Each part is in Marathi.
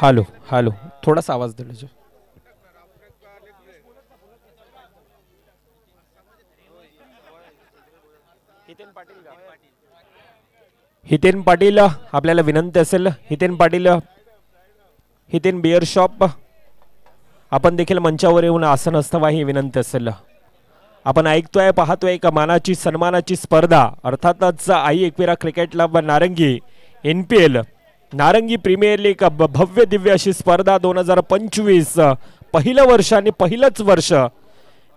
हॅलो हॅलो, थोडासा आवाज दिला जो. हितेन पाटील आपल्याला विनंती असेल. हितेन पाटील, हितेन बियर शॉप, आपण देखील मंचावर येऊन आसन असतावा ही विनंती असेल. आपण ऐकतोय पाहतोय का मानाची सन्मानाची स्पर्धा, अर्थातच आई एकविरा क्रिकेट क्लब नारंगी NPL नारंगी प्रीमियर लीग भव्य दिव्य अशी स्पर्धा 2025 पहिलं वर्ष आणि पहिलंच वर्ष.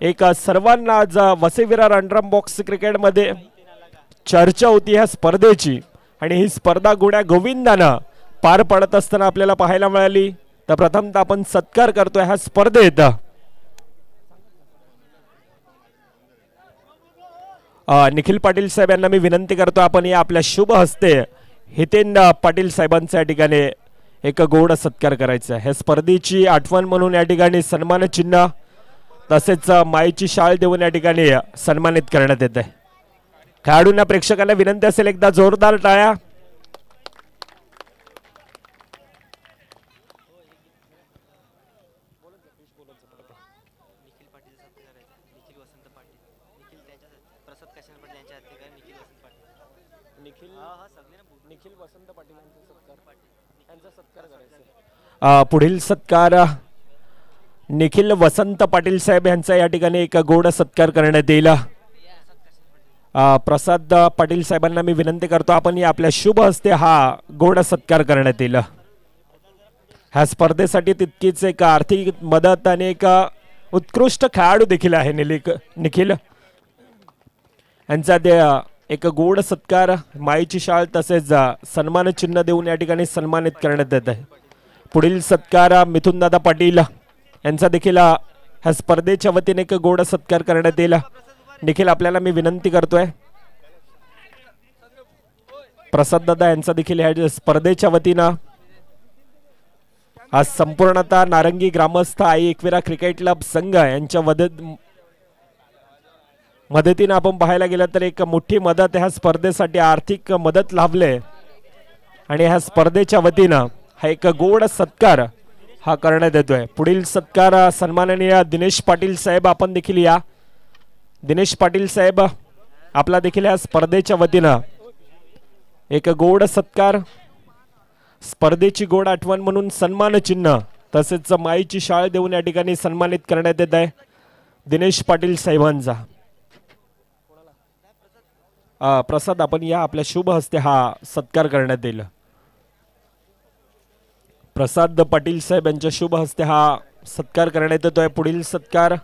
एक सर्वांना आज वसईविरार अंडरम बॉक्स क्रिकेटमध्ये चर्चा होती ह्या स्पर्धेची आणि ही स्पर्धा गुण्या गोविंदानं पार पडत असताना आपल्याला पाहायला मिळाली. तर प्रथमतः आपण सत्कार करतोय ह्या स्पर्धेत निखिल पाटील साहेब यांना मी विनंती करतो आपण या आपल्या शुभ हस्ते हितेन पाटील साहेबांच्या या ठिकाणी एक गोड सत्कार करायचा. ह्या स्पर्धेची आठवण म्हणून या ठिकाणी सन्मान चिन्ह तसेच माईची शाल देऊन या ठिकाणी सन्मानित करण्यात येत आहे. खेळाडूंना प्रेक्षकांना विनंती असेल एकदा जोरदार टाळ्या. पुढील सत्कार निखिल वसंत पाटील साहेब यांचा या ठिकाणी एक गोड सत्कार करण्यात येईल. प्रसाद पाटील साहेबांना मी विनंती करतो आपण या आपल्या शुभ हस्ते हा गोड सत्कार करण्यात येईल. ह्या स्पर्धेसाठी तितकीच एक आर्थिक मदत आणि एक उत्कृष्ट खेळाडू देखील आहे निखिल यांचा ते एक गोड सत्कार माईची शाल तसेच सन्मान चिन्ह देऊन या ठिकाणी सन्मानित करण्यात येत आहे. पुढील सत्कार मिथुनदादा पाटील यांचा देखील ह्या स्पर्धेच्या वतीने एक गोड सत्कार करण्यात येईल. निखिल आपल्याला मी विनंती करतोय प्रसाद दादा यांचा देखील ह्या स्पर्धेच्या वतीनं आज संपूर्णतः नारंगी ग्रामस्थ आई एकविरा क्रिकेट क्लब संघ यांच्या मदतीने आपण पाहायला गेलं तर एक मोठी मदत ह्या स्पर्धेसाठी आर्थिक मदत लाभले आणि ह्या स्पर्धेच्या वतीनं हा एक गोड सत्कार हा करण्यात येतोय. पुढील सत्कार सन्माननीय दिनेश पाटील साहेब आपण देखील या. दिनेश पाटील साहेब आपला देखील या स्पर्धेच्या वतीनं एक गोड सत्कार स्पर्धेची गोड आठवण म्हणून सन्मान चिन्ह तसेच माईची शाळ देऊन या ठिकाणी सन्मानित करण्यात येत आहे दिनेश पाटील साहेबांचा. प्रसाद आपण या आपल्या शुभ हस्ते हा सत्कार करण्यात येईल. प्रसाद पाटील साहेब यांच्या शुभ हस्ते हा सत्कार करण्यात येतोय. पुढील सत्कार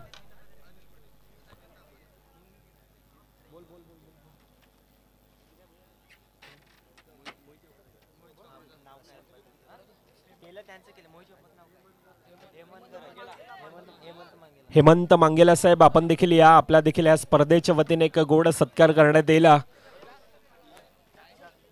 हेमंत मांगेला साहेब आपण देखील या आपल्या देखील या स्पर्धेच्या वतीने एक गोड सत्कार करण्यात येईल.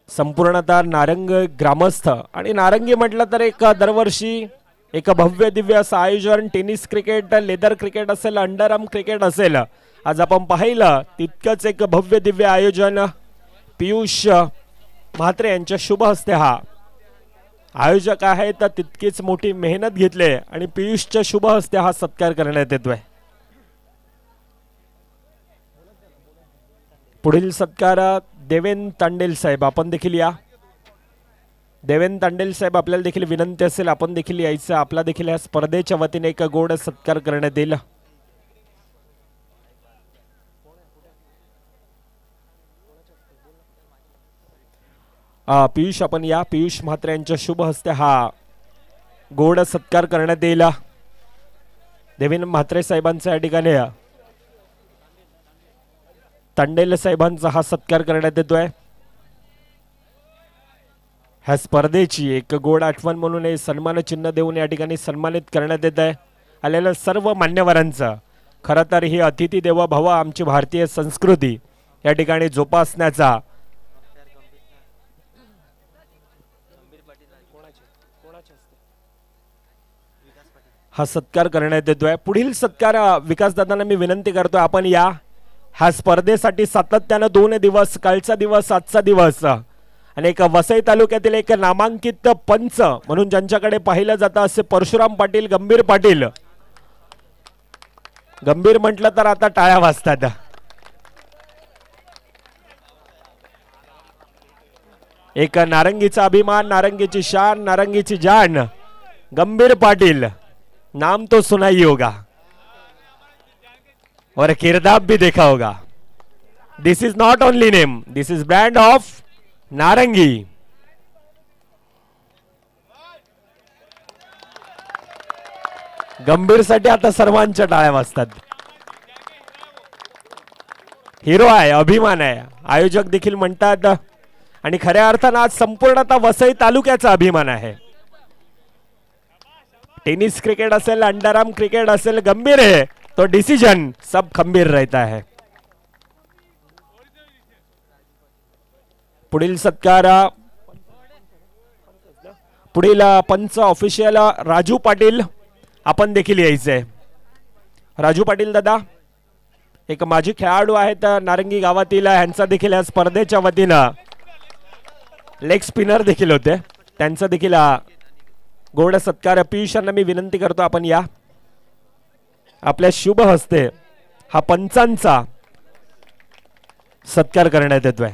संपूर्णतः नारंग ग्रामस्थ आणि नारंगी म्हटलं तर एक दरवर्षी एक भव्य दिव्य असं आयोजन टेनिस क्रिकेट लेदर क्रिकेट असेल अंडरआर्म क्रिकेट असेल आज आपण पाहिलं तितकंच एक भव्य दिव्य आयोजन पियुष म्हात्रे यांच्या शुभ हस्ते हा आयोजक आहे तर तितकीच मोठी मेहनत घेतली आणि पियुषच्या शुभ हस्ते हा सत्कार करण्यात येतोय. पुढील सत्कार देवेंद्र तांडेल साहेब आपण देखील या. देवेंद्र तांडेल साहेब आपल्याला देखील विनंती असेल आपण देखील यायचं. आपला देखील या स्पर्धेच्या वतीने एक गोड सत्कार करण्यात येईल. पियुष आपण या. पियुष म्हात्रे यांच्या शुभ हस्ते हा गोड सत्कार करण्यात येईल. देवेंद्र म्हात्रे साहेबांचा या ठिकाणी तांडेल साहेबांचा हा सत्कार करण्यात येतोय. ह्या स्पर्धेची एक गोड आठवण म्हणून हे सन्मान चिन्ह देऊन या ठिकाणी सन्मानित करण्यात येत आहे आलेल्या सर्व मान्यवरांचा. खरं तर ही अतिथी देवो भव आमची भारतीय संस्कृती या ठिकाणी जोपासण्याचा हा सत्कार करण्यात येतोय. पुढील सत्कार विकासदादांना मी विनंती करतो आपण या. ह्या स्पर्धेसाठी सातत्यानं 2 दिवस कालचा दिवस आजचा दिवस आणि एक वसई तालुक्यातील एक नामांकित पंच म्हणून ज्यांच्याकडे पाहिलं जातं असे परशुराम पाटील, गंभीर पाटील. गंभीर म्हटलं तर आता टाळ्या वाजतात. एक नारंगीचा अभिमान, नारंगीची शान, नारंगीची जान. गंभीर पाटिल, नाम तो सुना ही होगा और किरदार भी देखा होगा. This is not only name, this is brand of नारंगी. गंभीर साठी आता सर्वांच्या टाळ्या वाजतात. हिरो आहे, अभिमान आहे, आयोजक देखील म्हणतात. आणि खऱ्या अर्थानं आज संपूर्णतः वसई तालुक्याचा अभिमान आहे. टेनिस क्रिकेट असेल, अंडरआर्म क्रिकेट असेल, गंभीर है तो डिसीजन सब खंबीर रहता है. पुढील सत्कार, पुढील पंच ऑफिशियल राजू पाटील आपण देखील यायचंय. राजू पाटील दादा एक माजी खेळाडू आहेत नारंगी गावातील, ह्यांचा देखील या स्पर्धेच्या वतीनं लेग स्पिनर देखील होते, त्यांचा देखील गोड सत्कार. पियुष यांना मी विनंती करतो आपण या. आपल्या शुभ हस्ते हा पंचांचा सत्कार करण्यात येतोय.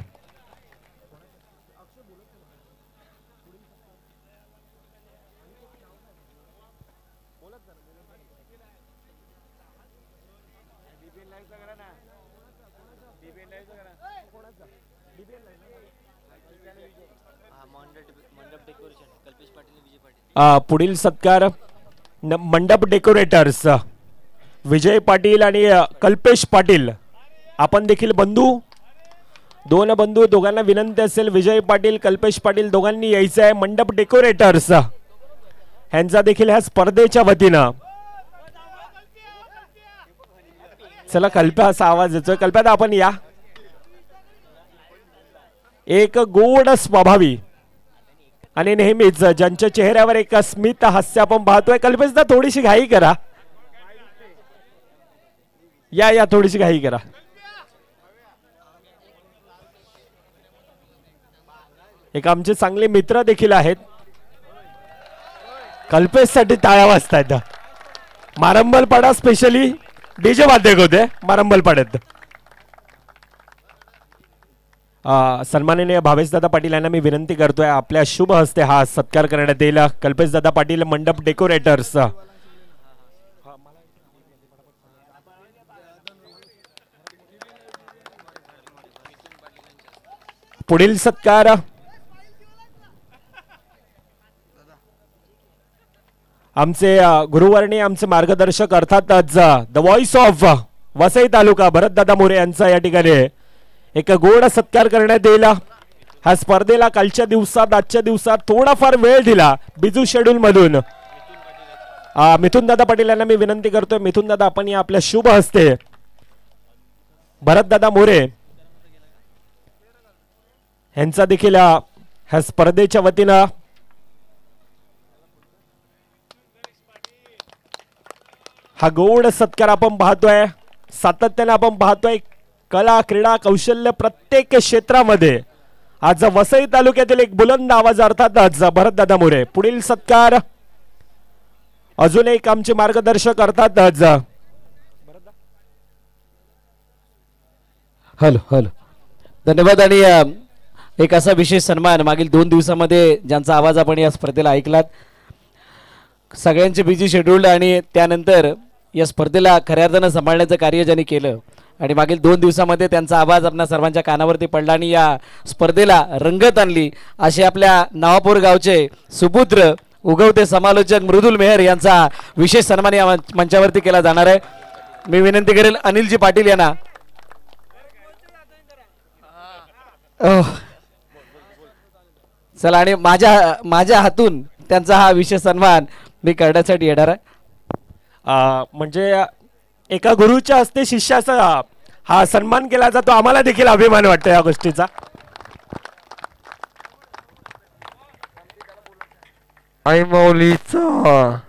पुढील सत्कार मंडप डेकोरेटर्स विजय पाटील आणि कल्पेश पाटील. आपण देखील बंधू, दोन बंधू, दोघांना विनंती असेल, विजय पाटील, कल्पेश पाटील दोघांनी यायचं आहे. मंडप डेकोरेटर्स ह्यांचा देखील ह्या स्पर्धेच्या वतीनं. चला कल्प्या, असा आवाज येतोय. कल्प्यात आपण या. एक गोड स्वभावी आणि नेहमीच ज्यांच्या चेहऱ्यावर एक स्मित हास्य आपण पाहतोय. कल्पेशदा थोडीशी घाई करा, या या थोडीशी घाई करा. एक आमचे चांगले मित्र देखील आहेत. कल्पेश साठी टाळ्या वाजतायत. मारंबलपाडा स्पेशली डीजे वाद्यक होते मारंबलपाड्यात. सन्माननीय भावेशदादा पाटील यांना मी विनंती करतोय आपल्या शुभ हस्ते हा सत्कार करण्यात येईल. कल्पेशदादा पाटील, मंडप डेकोरेटर्स. पुढील सत्कार आमचे गुरुवर्णी, आमचे मार्गदर्शक अर्थातच द व्हॉइस ऑफ वसई तालुका भरतदादा मोरे यांचा या ठिकाणी एक गोड सत्कार करण्यात येईल. ह्या स्पर्धेला कालच्या दिवसात, आजच्या दिवसात थोडाफार वेळ दिला बिझू शेड्यूल मधून. मिथुन दादा पाटील यांना मी विनंती करतोय, मिथुन दादा आपण या आपल्या शुभ हस्ते भरतदादा मोरे यांचा देखील ह्या स्पर्धेच्या वतीनं हा गोड सत्कार आपण पाहतोय. सातत्याने आपण पाहतोय कला, क्रीडा, कौशल्य प्रत्येक क्षेत्रामध्ये आज वसई तालुक्यातील एक बुलंद आवाज अर्थातच भरतदादा मोरे. पुढील सत्कार अजून एक आमचे मार्गदर्शक अर्थातच. हॅलो हॅलो, धन्यवाद. आणि एक असा विशेष सन्मान मागील 2 दिवसामध्ये ज्यांचा आवाज आपण या स्पर्धेला ऐकलात, सगळ्यांचे बिझी शेड्यूल आणि त्यानंतर या स्पर्धेला खऱ्या अर्थानं सांभाळण्याचं कार्य ज्यांनी केलं आणि मागील 2 दिवसामध्ये त्यांचा आवाज आपल्या सर्वांच्या कानावरती पडला आणि या स्पर्धेला रंगत आणली, असे आपल्या नवापूर गावचे सुपुत्र उगवते समालोचक मृदुल मेहर यांचा विशेष सन्मान या मंचावरती केला जाणार आहे. मी विनंती करेल अनिलजी पाटील यांना. चला, आणि माझ्या हातून त्यांचा हा विशेष सन्मान मी करण्यासाठी येणार आहे. म्हणजे एका गुरुच्या हस्ते शिष्याचा हा सन्मान केला जातो, आम्हाला देखील अभिमान वाटतो या गोष्टीचा. आई मौलीचा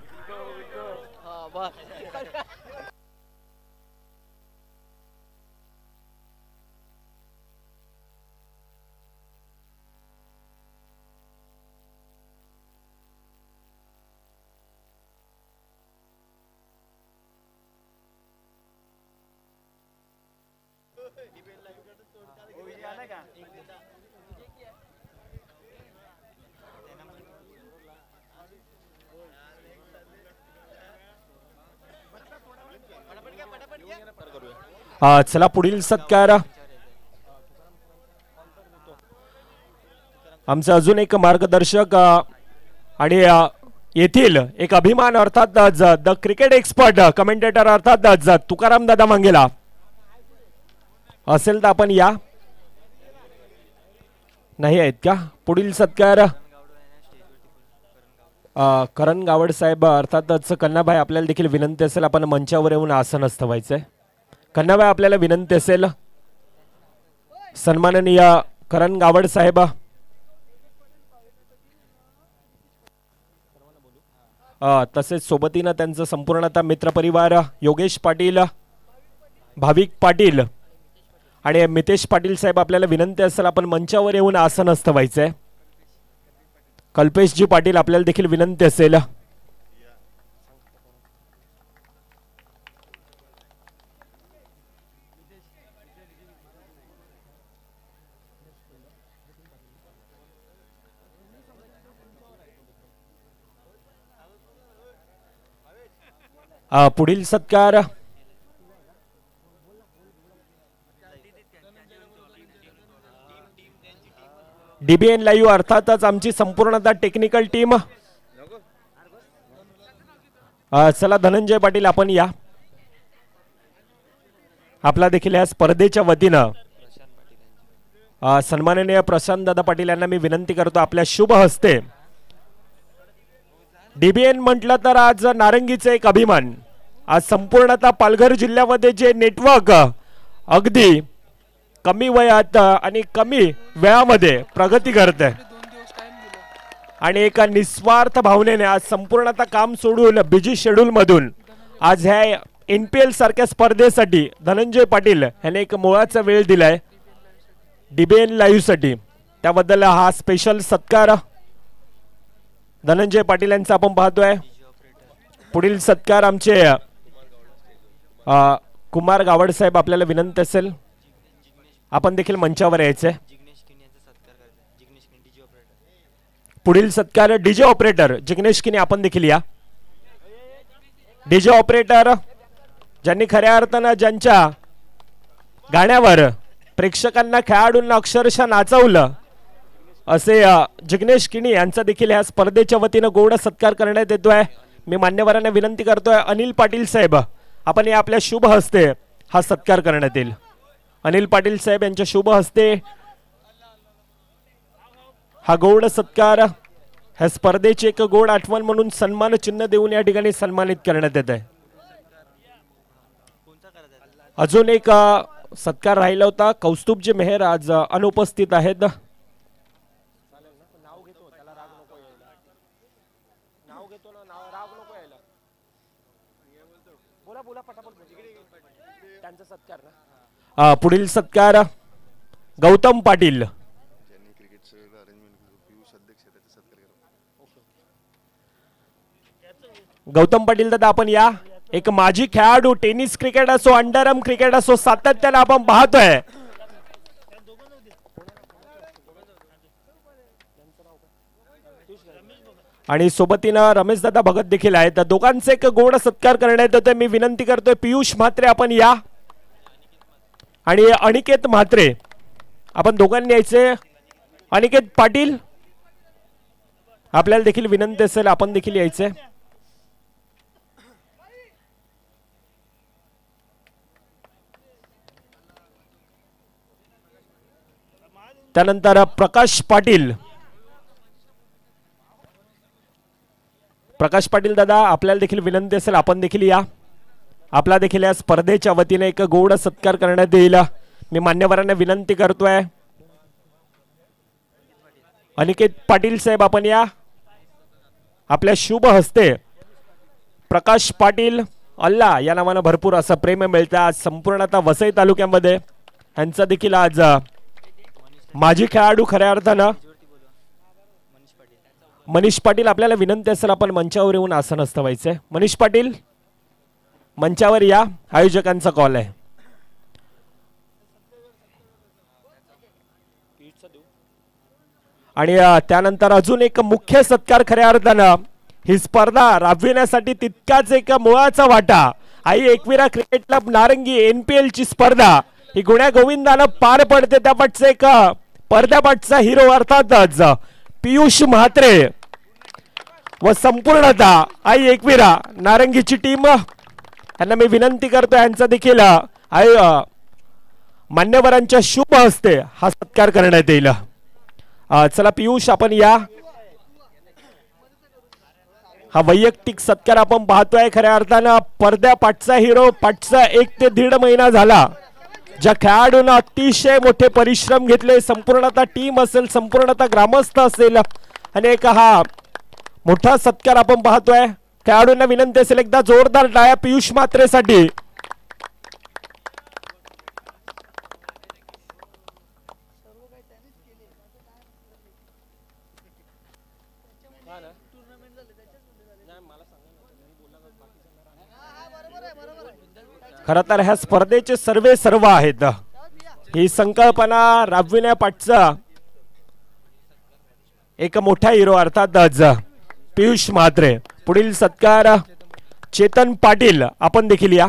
चला पुढील सत्कार आमचे अजून एक मार्गदर्शक आणि येथील एक अभिमान अर्थात द क्रिकेट एक्सपर्ट कमेंटेटर अर्थात तुकाराम दादा मांगेला असेल तर आपण या. नाही आहेत का? पुढील सत्कार करण गावड साहेब अर्थातच कन्नाभाई आपल्याला देखील विनंती असेल आपण मंचावर येऊन आसनस्थ व्हायचंय. कन्नाभाई आपल्याला विनंती असेल सन्माननीय करण गावड साहेब तसेच सोबतीनं त्यांचं संपूर्णतः मित्रपरिवार योगेश पाटील भाविक पाटील आणि मितेश पाटील साहेब आपल्याला विनंती असेल आपण मंचावर येऊन आसनस्थ व्हायचंय. कल्पेशजी पाटील आपल्याला देखील विनंती असेल. पुढील सत्कार डीबीएन लाईव्ह अर्थातच आमची संपूर्णतः टेक्निकल टीम. चला धनंजय पाटील आपण या. आपला देखील या स्पर्धेच्या वतीनं सन्माननीय प्रशांत दादा पाटील यांना मी विनंती करतो आपल्या शुभ हस्ते. डीबीएन म्हटलं तर आज नारंगीचे एक अभिमान. आज संपूर्णतः पालघर जिल्ह्यामध्ये जे नेटवर्क अगदी कमी वयात आणि कमी वेळामध्ये प्रगती करते आणि एका निस्वार्थ भावनेने आज संपूर्णतः काम सोडून बिजी शेड्यूल मधून आज ह्या NPL सारख्या स्पर्धेसाठी धनंजय पाटील यांनी एक मोलाचा वेळ दिलाय डीबीएन लाईव्ह साठी. त्याबद्दल हा स्पेशल सत्कार धनंजय पाटील यांचा आपण पाहतोय. पुढील सत्कार आमचे कुमार गावड साहेब आपल्याला विनंती असेल आपण देखील मंचावर यायचे. पुढील सत्कार डीजे ऑपरेटर जिग्नेश किनी आपण देखील या. डीजे ऑपरेटर ज्यांनी खऱ्या अर्थानं ज्यांच्या गाण्यावर प्रेक्षकांना खेळाडूंना अक्षरशः नाचवलं असे जिग्नेश किनी यांचा देखील या स्पर्धेच्या वतीनं गोड सत्कार करण्यात येतोय. मी मान्यवरांना विनंती करतोय अनिल पाटील साहेब आपण या आपल्या शुभ हस्ते हा सत्कार करण्यात येईल. अनिल पाटील साहेब यांच्या शुभ हस्ते हा गोड सत्कार ह्या स्पर्धेची एक गोड आठवण म्हणून सन्मान चिन्ह देऊन या ठिकाणी सन्मानित करण्यात येत आहे. अजून एक सत्कार राहिला होता. कौस्तुभजी मेहर आज अनुपस्थित आहेत. पुढील सत्कार गौतम पाटील. गौतम पाटील दादा आपण या. एक माजी खेळाडू टेनिस क्रिकेट असो अंडरआर्म क्रिकेट असो सातत्याने आपण पाहतोय. आणि सोबतीनं रमेश दादा भगत देखील आहेत. दोघांचे एक गोड सत्कार करण्यात येतोय. मी विनंती करतोय पियुष म्हात्रे आपण या आणि अनिकेत म्हात्रे आपण दोघांनी यायचे. अनिकेत पाटील आपल्याला देखील विनंती असेल आपण देखील यायचे. त्यानंतर प्रकाश पाटील. प्रकाश पाटील दादा आपल्याला देखील विनंती असेल आपण देखील या. आपला देखील या स्पर्धेच्या वतीने एक गोड सत्कार करण्यात येईल. मी मान्यवरांना विनंती करतोय अनिकेत पाटील साहेब आपण या. आपल्या शुभ हस्ते प्रकाश पाटील अल्ला या नावानं भरपूर असं प्रेम मिळतं आज संपूर्णतः वसई तालुक्यामध्ये. यांचा देखील आज माजी खेळाडू खऱ्या अर्थानं मनीष पाटील आपल्याला विनंती असेल आपण मंचावर येऊन आसनस्थ व्हायचंय. मनीष पाटील मंचावर या. आयोजकांचा कॉल आहे. आणि त्यानंतर अजून एक मुख्य सत्कार खऱ्या अर्थानं ही स्पर्धा राबविण्यासाठी तितकाच एक मोलाचा वाटा आई एकविरा क्रिकेट क्लब नारंगी NPL ची स्पर्धा ही गुण्या गोविंदानं पार पडते. त्यापाठचा एक पडद्यापाठचा हिरो अर्थातच पियुष म्हात्रे व संपूर्णतः आई एकविरा नारंगीची टीम यांना मी विनंती करतो यांचा देखील मान्यवरांच्या शुभ हस्ते हा सत्कार करण्यात येईल. चला पियुष आपण या. हा वैयक्तिक सत्कार आपण पाहतोय खऱ्या अर्थानं पडद्यापाठचा हिरो पाठचा 1 ते 1.5 महिना झाला ज्या खेळाडूंना अतिशय मोठे परिश्रम घेतले संपूर्णतः टीम असेल संपूर्णतः ग्रामस्थ असेल आणि एक हा मोठा सत्कार आपण पाहतोय. खेळाडूंना विनंती असेल एकदा जोरदार टाळ्या पियुष म्हात्रेसाठी. खर तर ह्या स्पर्धेचे सर्व आहेत. ही संकल्पना राबविण्यापाठचा एक मोठा हिरो अर्थातच पियुष म्हात्रे. पुढील सत्कार चेतन पाटील आपण देखील या.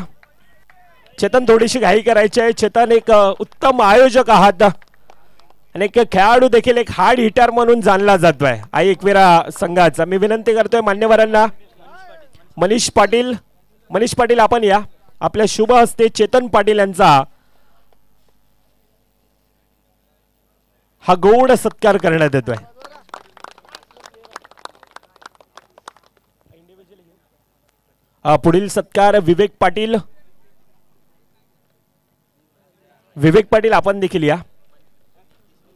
चेतन थोडीशी घाई करायची आहे. चेतन एक उत्तम आयोजक आहात आणि एक खेळाडू देखील एक हार्ड हिटर म्हणून जाणला जातोय आई एकविरा संघाचा. मी विनंती करतोय मान्यवरांना मनीष पाटील आपण या. आपल्या शुभ हस्ते चेतन पाटील यांचा हा गौड सत्कार करण्यात येतोय. पुढील सत्कार विवेक पाटील आपण देखील या.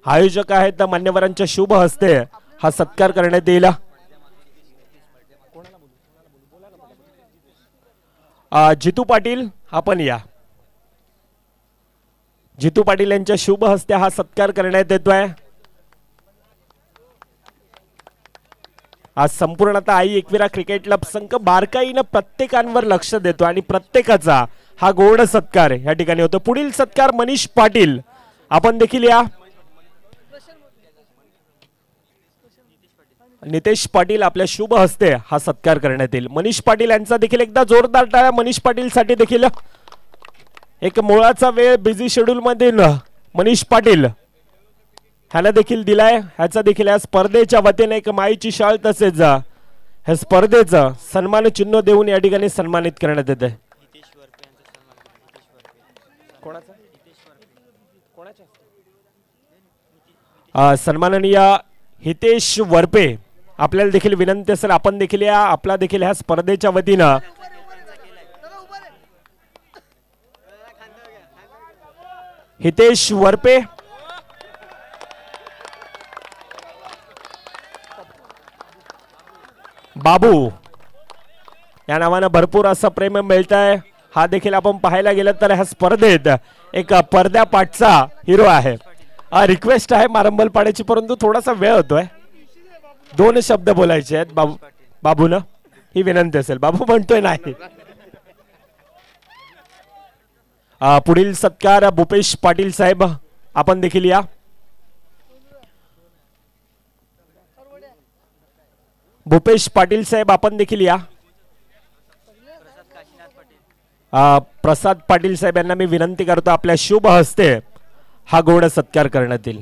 आयोजक आहेत मान्यवरांच्या शुभ हस्ते हा सत्कार करण्यात येईल. जितू पाटील आपण या. जितू पाटील यांच्या शुभ हस्ते हा सत्कार करण्यात येतोय. आज संपूर्णतः आई एकविरा क्रिकेट क्लब संघ बारकाईनं प्रत्येकांवर लक्ष देतो आणि प्रत्येकाचा हा गोड सत्कार या ठिकाणी होतो. पुढील सत्कार मनीष पाटील आपण देखील या. नितेश पाटील आपल्या शुभ हस्ते हा सत्कार करण्यात येईल. मनीष पाटील यांचा देखील एकदा जोरदार टाळ्या मनीष पाटील साठी देखील. एक मोळाचा वेळ बिझी शेड्यूल मध्ये मनीष पाटील ह्याला देखील दिलाय. ह्याचा देखील या स्पर्धेच्या वतीने एक माईची शाल तसेच ह्या स्पर्धेचं सन्मान चिन्ह देऊन या ठिकाणी सन्मानित करण्यात येते. सन्माननीय हितेश वरपे आपल्याला देखील विनंती असेल आपण देखील या. आपला देखील ह्या स्पर्धेच्या वतीनं हितेश वरपे बाबू या नावानं भरपूर असं प्रेम मिळत आहे. हा देखील आपण पाहायला गेलं तर ह्या स्पर्धेत एक पडद्यापाठचा हिरो आहे. रिक्वेस्ट आहे मारंबल पाड्याची परंतु थोडासा वेळ होतोय. 2 शब्द बोलायचे आहेत बाबून ही विनंती असेल. बाबू म्हणतोय नाही. पुढील सत्कार भूपेश पाटील साहेब आपण देखील या. भूपेश पाटील साहेब आपण देखील या. प्रसाद पाटील साहेब यांना मी विनंती करतो आपल्या शुभ हस्ते हा गोड सत्कार करण्यात येईल.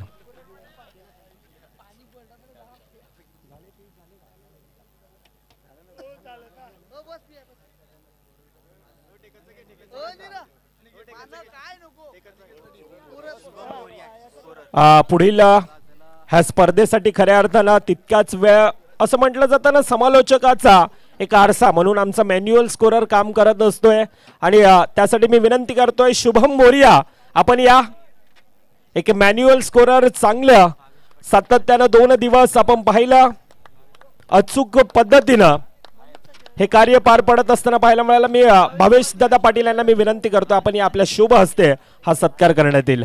पुढील ह्या स्पर्धेसाठी खऱ्या अर्थानं तितकाच वेळ असं म्हटलं जातं ना समालोचकाचा एक आरसा म्हणून आमचा मॅन्युअल स्कोरर काम करत असतोय आणि त्यासाठी मी विनंती करतोय शुभम मोरिया आपण या. एक मॅन्युअल स्कोरर चांगलं सातत्यानं 2 दिवस आपण पाहिलं अचूक पद्धतीनं हे कार्य पार पडत असताना पाहायला मिळालं. मी भावेश दादा पाटील यांना मी विनंती करतो आपण या आपल्या शुभ हस्ते हा सत्कार करण्यात येईल.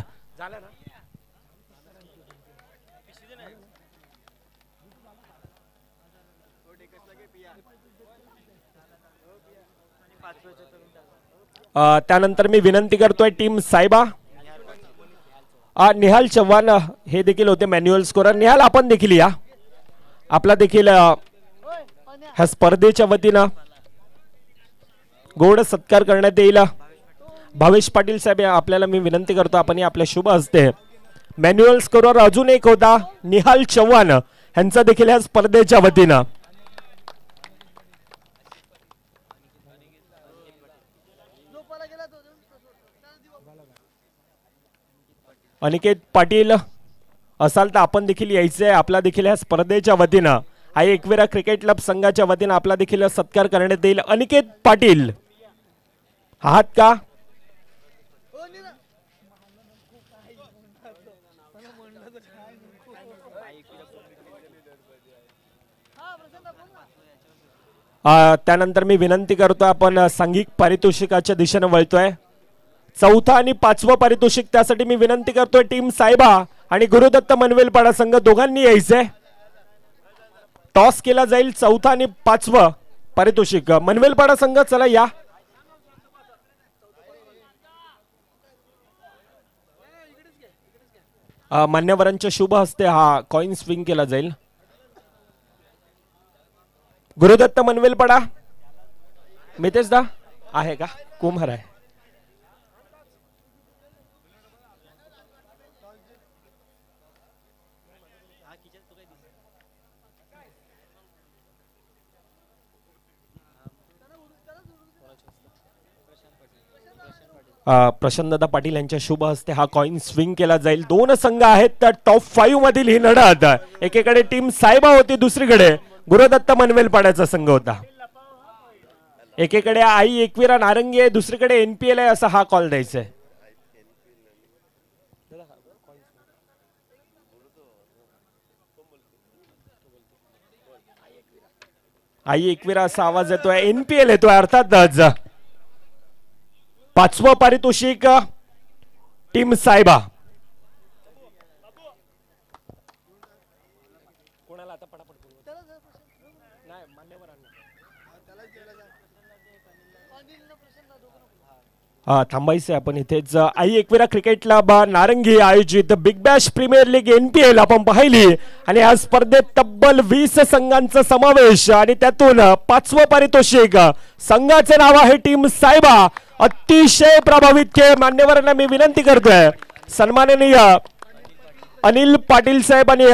त्यानंतर मी विनंती करतोय टीम साहेबा निहाल चव्हाण हे देखील होते मॅन्युअल स्कोरर. निहाल आपण देखील या, आपला देखील ह्या स्पर्धेच्या वतीनं गोड सत्कार करण्यात येईल. भावेश पाटील साहेब आपल्याला मी विनंती करतो आपण आपल्या शुभ हस्ते मॅन्युअल स्कोरर अजून एक होता निहाल चव्हाण यांचा देखील ह्या स्पर्धेच्या वतीनं. अनिकेत पाटील असाल तर आपण देखील यायचंय आपला देखील ह्या स्पर्धेच्या वतीनं. आई एकविरा क्रिकेट क्लब संघाच्या वतीनं आपला देखील सत्कार करण्यात येईल. अनिकेत पाटील आहात का? त्यानंतर मी विनंती करतो आपण सांघिक पारितोषिकाच्या दिशेने वळतोय. चौथा आणि पाचवं पारितोषिक त्यासाठी मी विनंती करतोय टीम सायबा आणि गुरुदत्त मनवेलपाडा संघ दोघांनी यायचंय. टॉस केला जाईल. चौथा आणि पाचवं पारितोषिक मनवेलपाडा संघ चला या. मान्यवरांच्या शुभ हस्ते हा कॉइन स्विंग केला जाईल. गुरुदत्त मनवेलपाडा मितेश दा आहे का? कुमार आहे. प्रशांतदा पाटील यांच्या शुभ हस्ते हा कॉइन स्विंग केला जाईल. दोन संघ आहेत तर टॉप 5 मधील ही लढत. एकीकडे टीम सायबा होती, दुसरीकडे गुरुदत्त मनवेलपाड्याचा संघ होता. एकीकडे आई एकविरा नारंगी आहे, दुसरीकडे NPL आहे, असा हा कॉल द्यायचा आहे. आई एकविरा असा आवाज येतोय. NPL येतोय अर्थातच. पाचवं पारितोषिक टीम सायबा. थांबायचं आपण इथेच. आई एकविरा क्रिकेट क्लब नारंगी आयोजित big bash premier league NPL आपण पाहिली आणि या स्पर्धेत तब्बल 20 संघांचा समावेश आणि त्यातून पाचवं पारितोषिक. संघाचे नाव आहे टीम सायबा. अतिशय प्रभावित खेळ. मान्यवरांना मी विनंती करतोय सन्माननीय अनिल पाटील साहेब आणि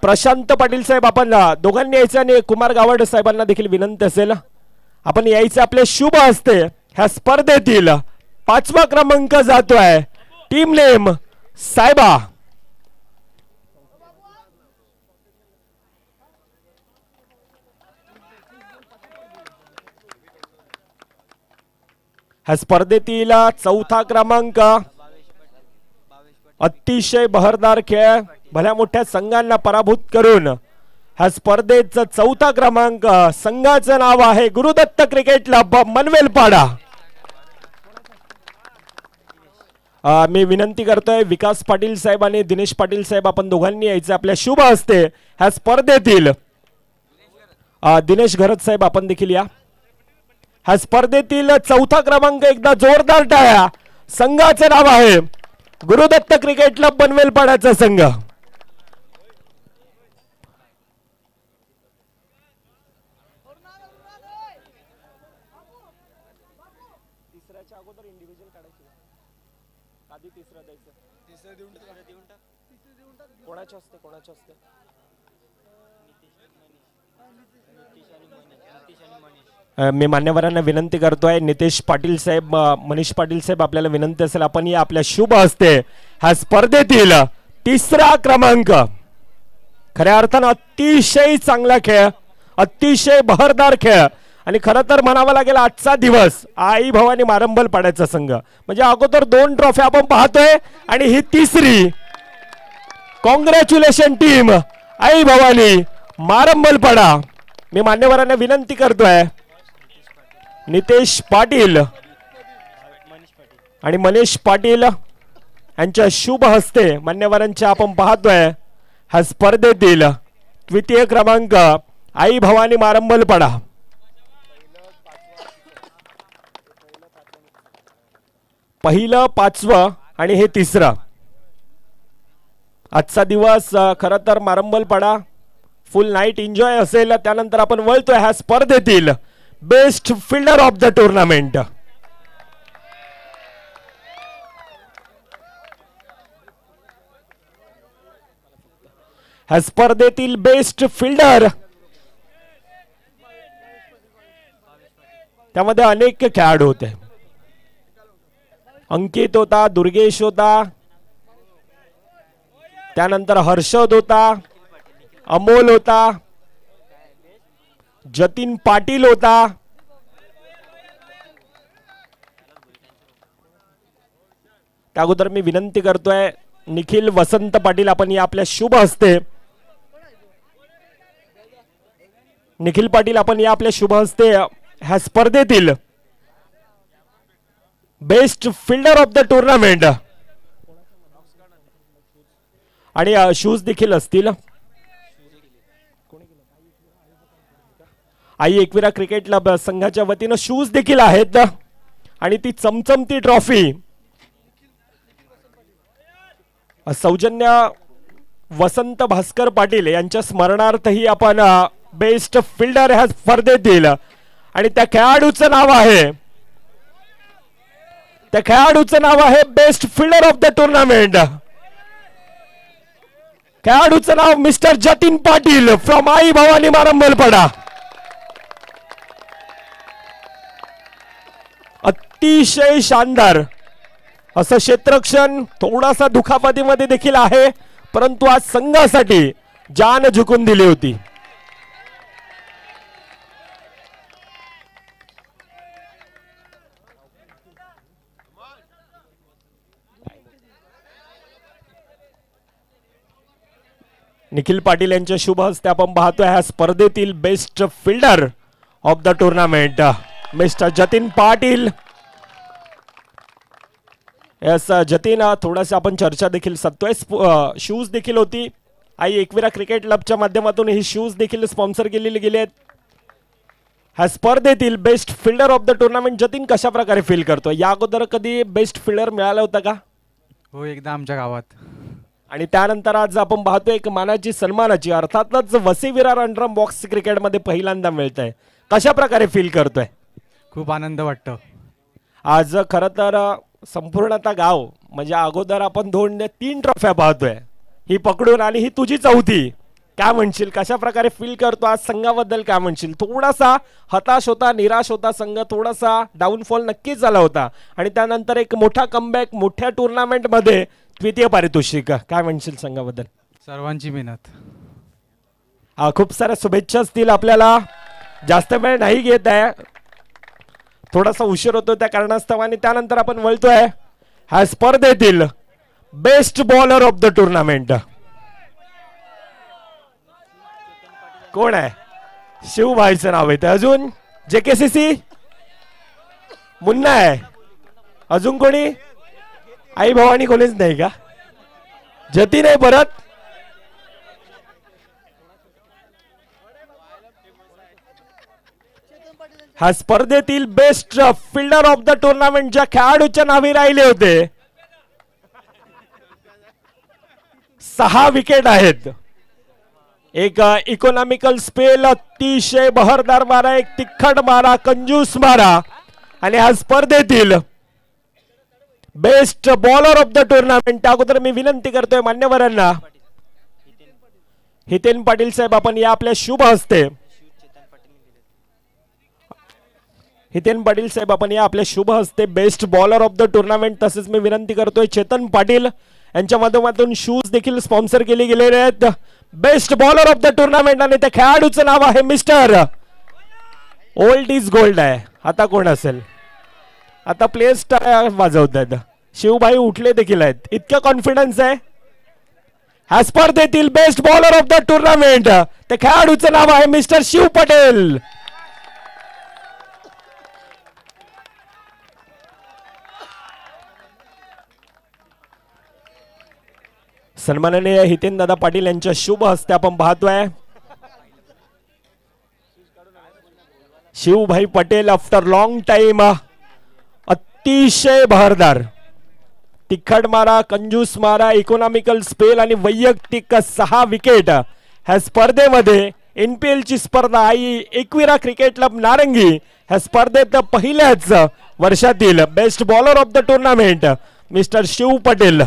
प्रशांत पाटील साहेब आपण दोघांनी यायचं आणि कुमार गावड साहेबांना देखील विनंती असेल आपण यायचे आपले शुभ हस्ते. ह्या स्पर्धेतील 5वा क्रमांक जातोय टीम नेम सायबा. ह्या स्पर्धेतील 4था क्रमांक. अतिशय बहरदार खेळ. भल्या मोठ्या संघांना पराभूत करून ह्या स्पर्धेचा 4था क्रमांक. संघाचं नाव आहे गुरुदत्त क्रिकेट क्लब मनवेलपाडा. मी विनंती करतोय विकास पाटील साहेब आणि दिनेश पाटील साहेब आपण दोघांनी यायचं आपल्या शुभ हस्ते ह्या स्पर्धेतील. दिनेश घरत साहेब आपण देखील या. ह्या स्पर्धेतील 4था क्रमांक. एकदा जोरदार टाळ्या. संघाचे नाव आहे गुरुदत्त क्रिकेट क्लब बनवेलपाड्याचा संघ. मी मान्यवरांना विनंती करतोय नितेश पाटील साहेब मनीष पाटील साहेब आपल्याला विनंती असेल आपण या आपल्या शुभ हस्ते ह्या स्पर्धेतील 3रा क्रमांक. खऱ्या अर्थानं अतिशय चांगला खेळ. अतिशय बहरदार खेळ आणि खरं तर म्हणावं लागेल आजचा दिवस आई भवानी मारंबलपाड्याचा संघ म्हणजे अगोदर 2 ट्रॉफी आपण पाहतोय आणि ही 3री. कॉंग्रॅच्युलेशन टीम आई भवानी मारंबलपाडा. मी मान्यवरांना विनंती करतोय नितेश पाटील आणि मनीष पाटील यांच्या शुभ हस्ते मान्यवरांच्या आपण पाहतोय ह्या स्पर्धेतील 2य क्रमांक आई भवानी मारंबलपाडा. पहिलं 5वं आणि हे 3रं. आजचा दिवस खरं तर मारंबलपडा फुल नाईट एन्जॉय असेल. त्यानंतर आपण वळतोय ह्या स्पर्धेतील best fielder of the tournament. ह्या स्पर्धेतील बेस्ट फिल्डर, त्यामध्ये अनेक खेळाडू होते. अंकित होता, दुर्गेश होता, त्यानंतर हर्षद होता, अमोल होता, जतीन पाटील होता, त्या अगोदर मी विनंती करतोय निखिल वसंत पाटील, आपण या आपल्या शुभ हस्ते, निखिल पाटील आपण या आपल्या शुभ हस्ते ह्या स्पर्धेतील best fielder of the tournament आणि शूज देखील असतील. आई एकविरा क्रिकेट क्लब संघाच्या वतीनं शूज देखील आहेत आणि ती चमचमती ट्रॉफी सौजन्य वसंत भास्कर पाटील यांच्या स्मरणार्थही आपण बेस्ट फिल्डर ह्या स्पर्धेतील आणि त्या खेळाडूचं नाव आहे best fielder of the tournament. खेळाडूचं नाव मिस्टर जतीन पाटील फ्रॉम आई भवानी मारंबलपडा. अतिशय शानदार असं क्षेत्ररक्षण, थोडासा दुखापतीमध्ये देखील आहे, परंतु आज संघासाठी जान झुकून दिली होती. निखिल पाटील यांच्या शुभ हस्ते आपण पाहतोय ह्या स्पर्धेतील best fielder of the tournament mister Jatin Patil. Yes Jatin, थोडासा आपण चर्चा देखील साधतोय. शूज देखील होती, आई एकविरा क्रिकेट क्लबच्या माध्यमातून ही शूज देखील स्पॉन्सर केलेली गेले आहेत. ह्या स्पर्धेतील best fielder of the tournament Jatin कशा प्रकारे फील करतो? या अगोदर कधी बेस्ट फिल्डर मिळाला होता का? हो, एकदा आमच्या गावात. आणि त्यानंतर आज आपण पाहतोय एक मानाची सन्मानाची, अर्थातच वसी विरार अंडर बॉक्स क्रिकेटमध्ये पहिल्यांदा मिळत आहे. कशा प्रकारे फील करतोय? खूप आनंद वाटतो. आज खरं तर संपूर्ण आता गाव, म्हणजे अगोदर आपण 2-3 ट्रॉफ्या पाहतोय, ही पकडून आणि ही तुझी चौथी. काय म्हणशील, कशा प्रकारे फील करतो आज संघाबद्दल? काय म्हणशील? थोडासा हताश होता, निराश होता संघ, थोडासा डाऊनफॉल नक्कीच झाला होता आणि त्यानंतर एक मोठा कमबॅक, मोठ्या टुर्नामेंटमध्ये द्वितीय पारितोषिक. काय म्हणशील संघाबद्दल? सर्वांची मेहनत. खूप साऱ्या शुभेच्छा असतील आपल्याला. जास्त वेळ नाही घेत आहे, थोडासा उशीर होतो त्या कारणास्तव. आणि त्यानंतर आपण वळतोय ह्या स्पर्धेतील best bowler of the tournament. कोण आहे? शिवभाईचं नाव येतं. अजून JKCC मुन्ना आहे. अजून कोणी? आई भवानी कोणीच नाही का? जतीन आहे परत. ह्या स्पर्धेतील best fielder of the tournament ज्या खेळाडूच्या नावे राहिले होते, 6 विकेट आहेत. एक इकॉनॉमिकल स्पेल, अतिशय बहरदार मारा, एक तिखट मारा, कंजूस मारा आणि ह्या स्पर्धेतील best bowler of the tournament. अगोदर मी विनंती करतोय मान्यवरांना, हितेन पाटील साहेब आपण या आपल्या शुभ हस्ते, हितेन पाटील साहेब आपण या आपल्या शुभ हस्ते best bowler of the tournament. तसेच मी विनंती करतोय चेतन पाटील यांच्या माध्यमातून शूज देखील स्पॉन्सर केले गेलेले आहेत. Best bowler of the tournament आणि त्या खेळाडूचं नाव आहे मिस्टर ओल्ड इज गोल्ड आहे. आता कोण असेल? आता प्लेस वाजवत आहेत. शिवभाई उठले देखील आहेत, इतकं कॉन्फिडन्स आहे. ह्या स्पर्धेतील best bowler of the tournament त्या खेळाडूचं नाव आहे मिस्टर शिव पटेल. सन्माननीय हितेन दादा पाटील यांच्या शुभ हस्ते आपण पाहतोय शिवभाई पटेल आफ्टर लॉंग टाइम, अतिशय बहरदार तिखट मारा, कंजूस मारा, इकॉनॉमिकल स्पेल आणि वैयक्तिक 6 विकेट ह्या स्पर्धेमध्ये NPL ची स्पर्धा आई एकविरा क्रिकेट क्लब नारंगी ह्या स्पर्धेत पहिल्याच वर्षातील best bowler of the tournament mister Shiv Patel.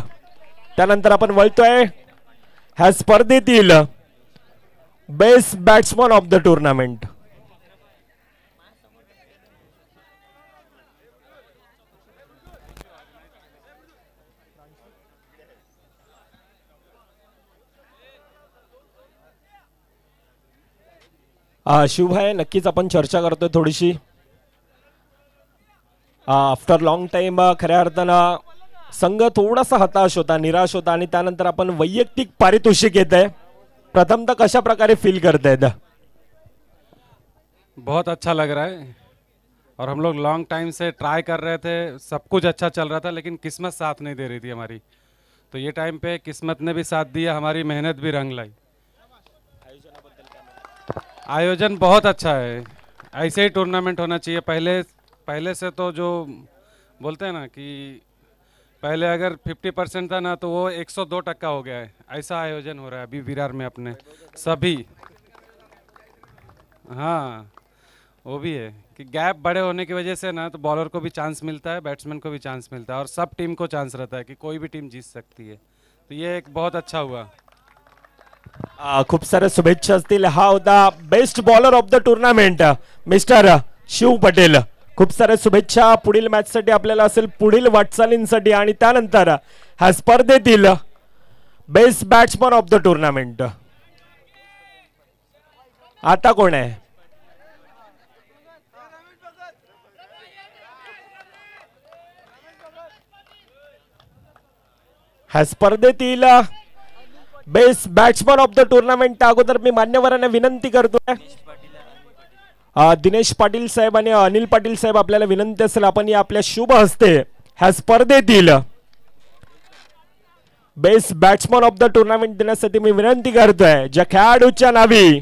त्यानंतर आपण वळतोय ह्या स्पर्धेतील best batsman of the tournament. Shivbhai नक्कीच आपण चर्चा करतोय थोडीशी. आफ्टर लॉंग टाइम खऱ्या अर्थानं संघ थोडासा हताश होता, निराश होता आणि त्यानंतर आपण वैयक्तिक पारितोषिक येत आहे. प्रथमतः कशा प्रकारे फील करतायत? बहुत अच्छा लग रहा है और हम लोग लॉन्ग टाइम से ट्राई कर रहे थे, सब कुछ अच्छा चल रहा था लेकिन किस्मत साथ नहीं दे रही थी हमारी. तो ये टाइम पे किस्मत ने भी साथ दिया, हमारी मेहनत भी रंग लाई. आयोजन बहुत अच्छा है, ऐसे ही टूर्नामेंट होना चाहिए. पहले से तो जो बोलते हैं ना कि पहले अगर 50% था ना तो वो 102% हो गया है. ऐसा आयोजन हो रहा है अभी विरार में अपने सभी. हाँ वो भी है कि गैप बड़े होने की वजह से ना तो बॉलर को भी चांस मिलता है, बैट्समैन को भी चांस मिलता है और सब टीम को चांस रहता है कि कोई भी टीम जीत सकती है. तो ये एक बहुत अच्छा हुआ. खूप साऱ्या शुभेच्छा असतील. हा होता best bowler of the tournament mister Shiv Patel. खूप साऱ्या शुभेच्छा पुढील मॅच साठी आपल्याला असेल, पुढील वाटचालींसाठी. आणि त्यानंतर ह्या स्पर्धेतील best batsman of the tournament आता कोण आहे? ह्या स्पर्धेतील best batsman of the tournament अगोदर मी मान्यवरांना विनंती करतोय, दिनेश पाटील साहेब आणि अनिल पाटील साहेब आपल्याला विनंती असेल आपण या आपल्या शुभ हस्ते ह्या स्पर्धेतील best batsman of the tournament देण्यासाठी मी विनंती करतोय. ज्या खेळाडूच्या नावी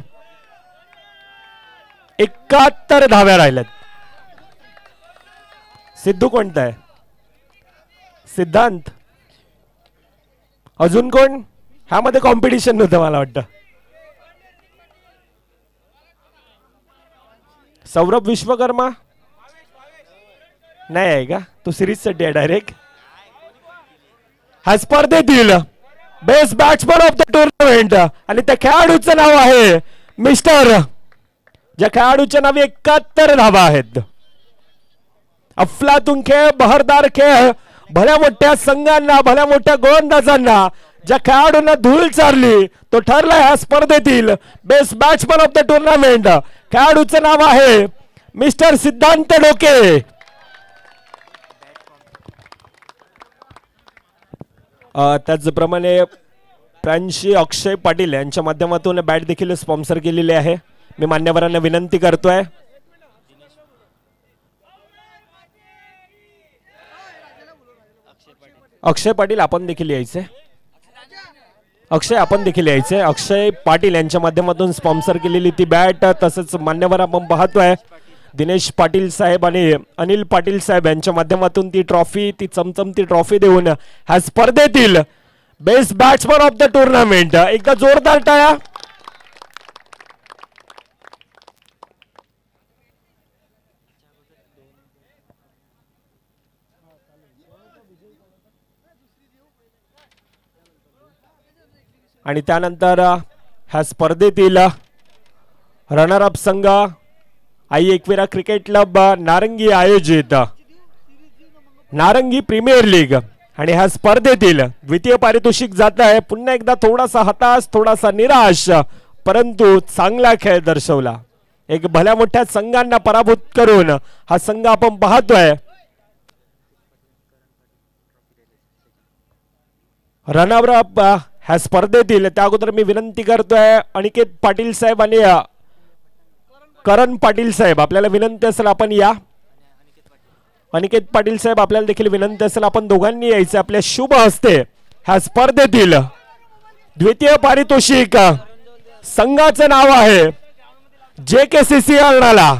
71 धाव्या राहिल्यात. सिद्धू कोणता आहे? सिद्धांत. अजून कोण? ह्यामध्ये कॉम्पिटिशन नव्हतं मला वाटतं. सौरभ विश्वकर्मा नाही आहे का? तो सिरीज साठी आहे डायरेक्ट. ह्या स्पर्धेतील best batsman of the tournament आणि त्या खेळाडूचं नाव आहे मिस्टर, ज्या खेळाडूच्या नावे 71 धावा आहेत. अफलातून खेळ, बहरदार खेळ, भल्या मोठ्या संघांना, भल्या मोठ्या गोलंदाजांना ज्या खेळाडूंना धूळ चारली तो ठरला ह्या स्पर्धेतील best batsman of the tournament. खेळाडूचं नाव आहे मिस्टर सिद्धांत डोके. त्याचप्रमाणे प्रांशी अक्षय पाटील यांच्या माध्यमातून बॅट देखील स्पॉन्सर केलेली आहे. मी मान्यवरांना विनंती करतोय. अक्षय पाटील आपण देखील यायचे. आपण देखील यायचे. अक्षय पाटील यांच्या माध्यमातून स्पॉन्सर केलेली ती बॅट, तसंच मान्यवर आपण पाहतोय दिनेश पाटील साहेब आणि अनिल पाटील साहेब यांच्या माध्यमातून ती ट्रॉफी, ती चमचमती ट्रॉफी देऊन ह्या स्पर्धेतील best batsman of the tournament. एकदा जोरदार टाळ्या. आणि त्यानंतर ह्या स्पर्धेतील रनर-अप संघ आई एकविरा क्रिकेट क्लब नारंगी आयोजित नारंगी प्रीमियर लीग आणि ह्या स्पर्धेतील द्वितीय पारितोषिक जात आहे. पुन्हा एकदा थोडासा हताश, थोडासा निराश, परंतु चांगला खेळ दर्शवला. एक भल्या मोठ्या संघांना पराभूत करून हा संघ आपण पाहतोय रनर-अप ह्या स्पर्धेतील. त्या अगोदर मी विनंती करतोय अनिकेत पाटील साहेब आणि करण पाटील साहेब आपल्याला विनंती असेल आपण या. अनिकेत पाटील साहेब आपल्याला देखील विनंती असेल आपण दोघांनी यायचं. आपल्या शुभ हस्ते ह्या स्पर्धेतील द्वितीय पारितोषिक संघाचं नाव आहे JKCC अर्णाला.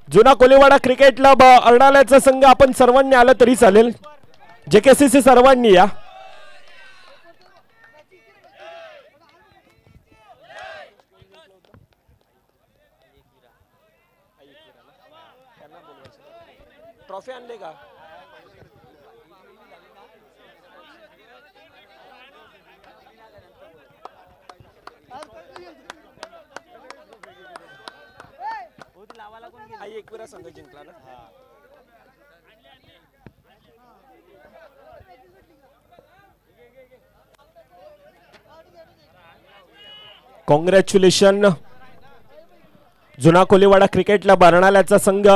जुना कोलीवाडा क्रिकेट क्लब अर्णाल्याचा संघ आपण सर्वांनी आलं तरी चालेल. JKCC सर्वांनी या. ट्रॉफी आणले का? आई एकविरा संघ जिंकला ना. कॉंग्रॅच्युलेशन. जुना कोलीवाडा क्रिकेटला बर्णाल्याचा संघ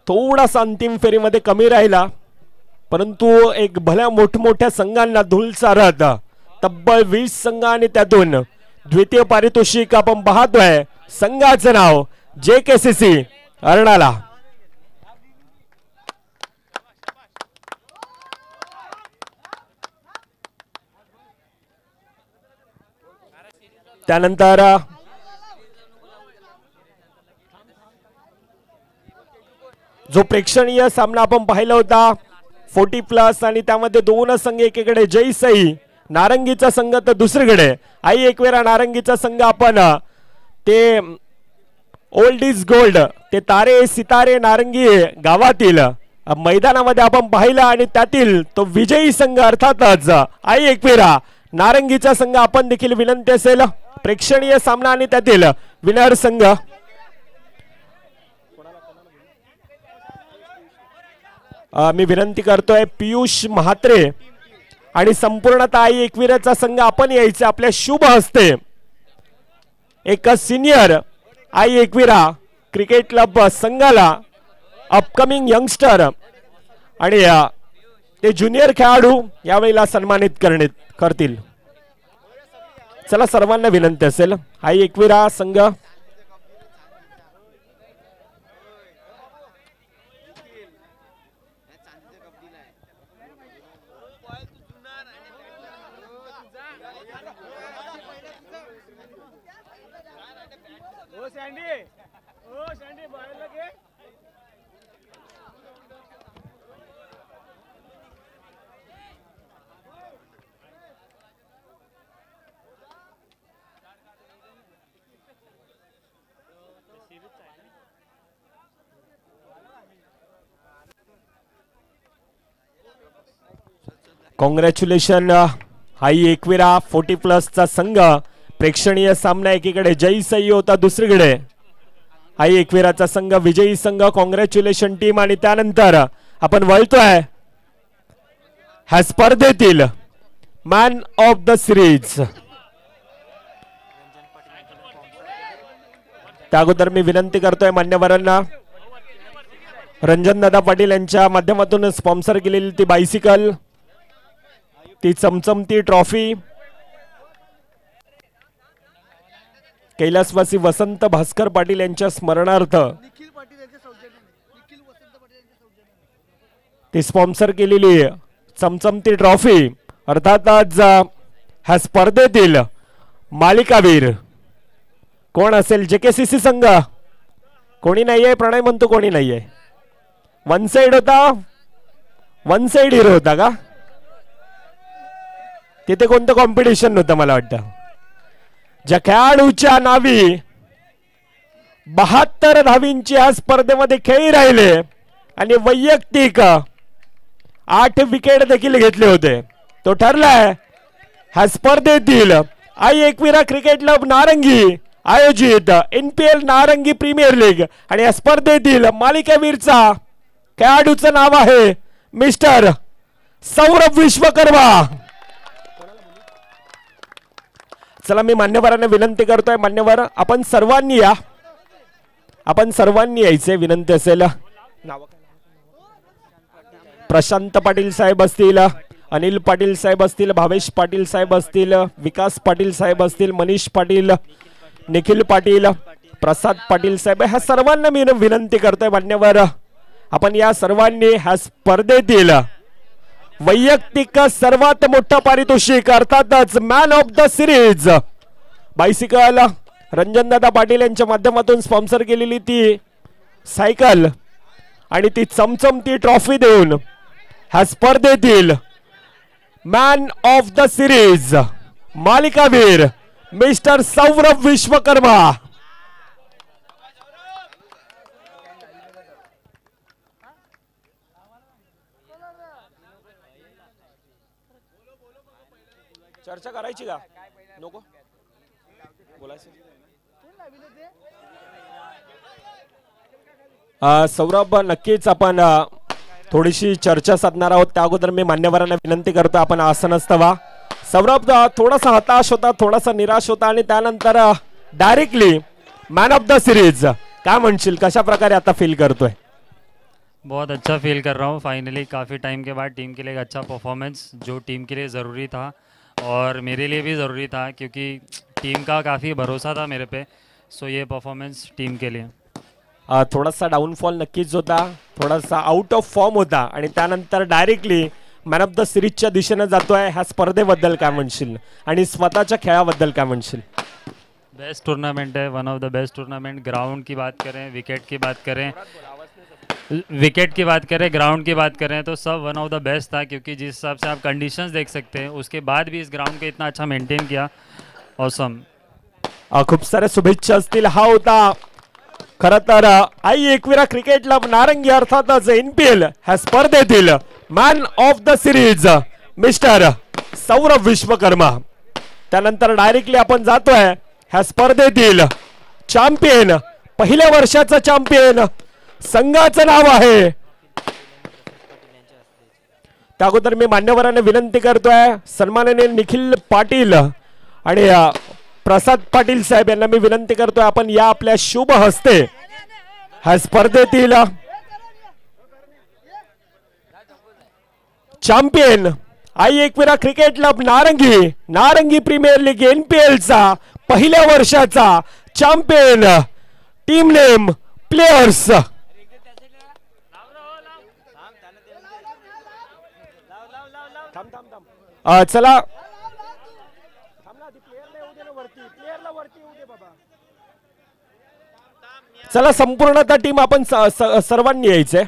थोडासा अंतिम फेरीमध्ये कमी राहिला, परंतु एक भल्या मोठमोठ्या संघांना धूळ चारत तब्बल 20 संघ आणि त्यातून द्वितीय पारितोषिक आपण पाहतोय. संघाचं नाव JKCC अर्णाला. त्यानंतर जो प्रेक्षणीय सामना आपण पाहिला होता 40+ आणि त्यामध्ये दोन संघ, एकीकडे जयसई नारंगीचा संघ तर दुसरीकडे आई एकवेरा नारंगीचा संघ. आपण ते ओल्ड इज गोल्ड, ते तारे सितारे नारंगी गावातील मैदानामध्ये आपण पाहिला आणि त्यातील तो विजयी संघ अर्थातच आई एकवेरा नारंगीचा संघ. आपण देखील विनंती असेल प्रेक्षणीय सामना आणि त्यातील विनर संघ. मी विनंती करतोय पियुष म्हात्रे आणि संपूर्णतः आई एकविराचा संघ आपण यायचे आपल्या शुभ हस्ते. एक सिनियर आई एकविरा क्रिकेट क्लब संघाला अपकमिंग यंगस्टर आणि ते ज्युनियर खेळाडू यावेळेला सन्मानित करतील. चला सर्वांना विनंती असेल आई एकविरा संघ. कॉंग्रॅच्युलेशन आई एकविरा 40+ चा संघ. प्रेक्षणीय सामना एकीकडे जयसई होता, दुसरीकडे आई एकविराचा संघ विजयी संघ. Congratulation team. आणि त्यानंतर आपण वळतोय ह्या स्पर्धेतील मॅन ऑफ द सिरीज. त्या अगोदर मी विनंती करतोय मान्यवरांना, रणजनदादा पाटील यांच्या माध्यमातून स्पॉन्सर केलेली ती बायसिकल, ती चमचमती ट्रॉफी कैलासवासी वसंत भास्कर पाटील यांच्या स्मरणार्थ ती स्पॉन्सर केलेली चमचमती ट्रॉफी. अर्थातच ह्या स्पर्धेतील मालिकावीर कोण असेल? JKCC संघ. कोणी नाहीये? प्रणय म्हणतो कोणी नाहीये. वन साइड होता, वन साइड हिरो होता का? तिथे कोणतं कॉम्पिटिशन नव्हतं मला वाटतं. ज्या खेळाडूच्या नावी 72 धावींची या स्पर्धेमध्ये खेळी राहिले आणि वैयक्तिक 8 विकेट देखील घेतले होते, तो ठरलाय ह्या स्पर्धेतील आई एकविरा क्रिकेट क्लब नारंगी आयोजित NPL नारंगी प्रीमियर लीग. आणि या स्पर्धेतील मालिकावीरचा खेळाडूचं नाव आहे मिस्टर सौरभ विश्वकर्मा. चला मी मान्यवरांना विनंती करतोय, मान्यवर आपण सर्वांनी या, आपण सर्वांनी यायचे विनंती असेल. प्रशांत पाटील साहेब असतील, अनिल पाटील साहेब असतील, भावेश पाटील साहेब असतील, विकास पाटील साहेब असतील, मनीष पाटील, निखिल पाटील, प्रसाद पाटील साहेब, ह्या सर्वांना मी विनंती करतोय मान्यवर आपण या सर्वांनी ह्या स्पर्धेतील वैयक्तिक सर्वात मोठा पारितोषिक अर्थातच man of the series bicycle Ranjandada Patil यांच्या माध्यमातून स्पॉन्सर केलेली ती सायकल आणि ती चमचमती ट्रॉफी देऊन ह्या स्पर्धेतील मॅन ऑफ द सिरीज मालिकावीर मिस्टर सौरभ विश्वकर्मा. चर्चा करायची का नको बोलायचं. सौरभ नक्कीच आपण थोडीशी चर्चा साधणार आहोत. त्या अगोदर मी मान्यवरांना विनंती करतो आपण आसनस्थ व्हा. सौरभ थोडासा हताश होता, थोडासा निराश होता आणि त्यानंतर directly man of the series काय म्हणशील, कशा प्रकारे आता फील करतोय? बहुत अच्छा फील कर रहा हूँ. फाइनली काफ़ी टाइम के बाद टीम के लिए एक अच्छा परफॉर्मेंस जो टीम के लिए ज़रूरी था और मेरे लिए भी ज़रूरी था क्योंकि टीम का काफ़ी भरोसा था मेरे पे. सो ये परफॉर्मेंस टीम के लिए. थोडासा डाऊनफॉल नक्कीच होता, थोडासा आउट ऑफ फॉर्म होता आणि त्यानंतर डायरेक्टली मॅन ऑफ द सिरीजच्या दिशेने जातोय. ह्या स्पर्धेबद्दल काय म्हणशील आणि स्वतःच्या खेळाबद्दल काय म्हणशील? बेस्ट टूर्नामेंट है, one of the best tournament. Ground की बात करें, विकेट की बात करें, ग्राउंड की बात करें तो सब वन ऑफ द बेस्ट था क्योंकि जिस हिसाब से आप कंडीशंस देख सकते हैं उसके बाद भी इस ग्राउंड को इतना अच्छा मेंटेन किया. ऑसम. खूप साऱ्या शुभेच्छा असतील. हा होता खरं तर आई एकविरा क्रिकेट क्लब नारंगी अर्थातच NPL ह्या स्पर्धेतील man of the series mister Saurabh Vishwakarma. त्यानंतर डायरेक्टली आपण जातोय ह्या स्पर्धेतील चॅम्पियन, पहिल्या वर्षाचा चॅम्पियन संघाचं नाव आहे. त्या अगोदर मी मान्यवरांना विनंती करतोय, सन्माननीय निखिल पाटील आणि प्रसाद पाटील साहेब यांना मी विनंती करतोय आपण या आपल्या शुभ हस्ते ह्या स्पर्धेतील चॅम्पियन आई एकविरा क्रिकेट क्लब नारंगी प्रीमियर लीग NPL चा पहिल्या वर्षाचा चॅम्पियन, टीम नेम, प्लेयर्स. चला चला संपूर्णतः टीम आपण सर्वांनी यायचंय.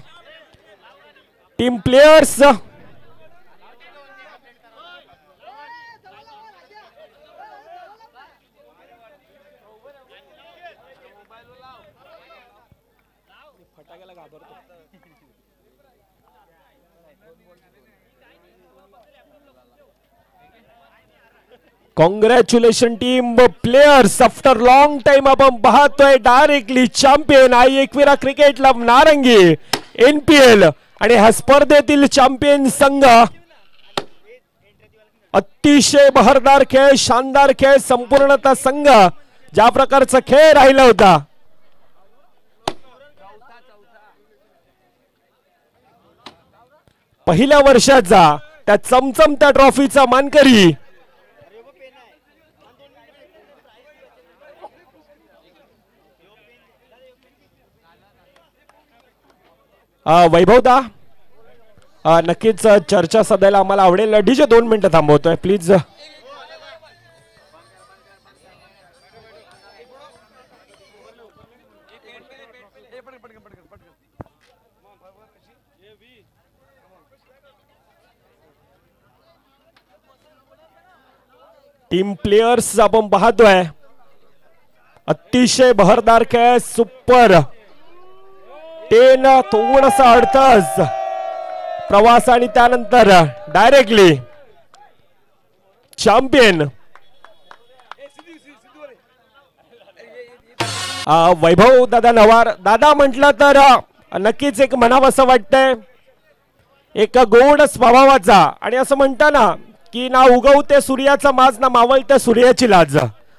Team players congratulation team players. After long time आपण पाहतोय डायरेक्टली चॅम्पियन आई एकविरा क्रिकेट क्लब नारंगी NPL आणि ह्या स्पर्धेतील चॅम्पियन संघ. अतिशय बहरदार खेळ, शानदार खेळ, संपूर्णतः संघ ज्या प्रकारचा खेळ राहिला होता. पहिल्या वर्षाचा त्या चमचमत्या ट्रॉफीचा मानकरी वैभवदा. नक्कीच चर्चा साधायला आम्हाला आवडेल. डीजे 2 मिनिटं थांबवतोय प्लीज. टीम प्लेयर्स आपण पाहतोय, अतिशय बहरदार खेळ, सुपर 10 थोडासा अडथळाच प्रवास आणि त्यानंतर डायरेक्टली चॅम्पियन वैभव दादा नवार. दादा म्हटलं तर नक्कीच एक म्हणावंसं वाटतंय, एक गोड स्वभावाचा आणि असं म्हणताना की ना उगवते सूर्याचा माज ना मावळते सूर्याची लाज,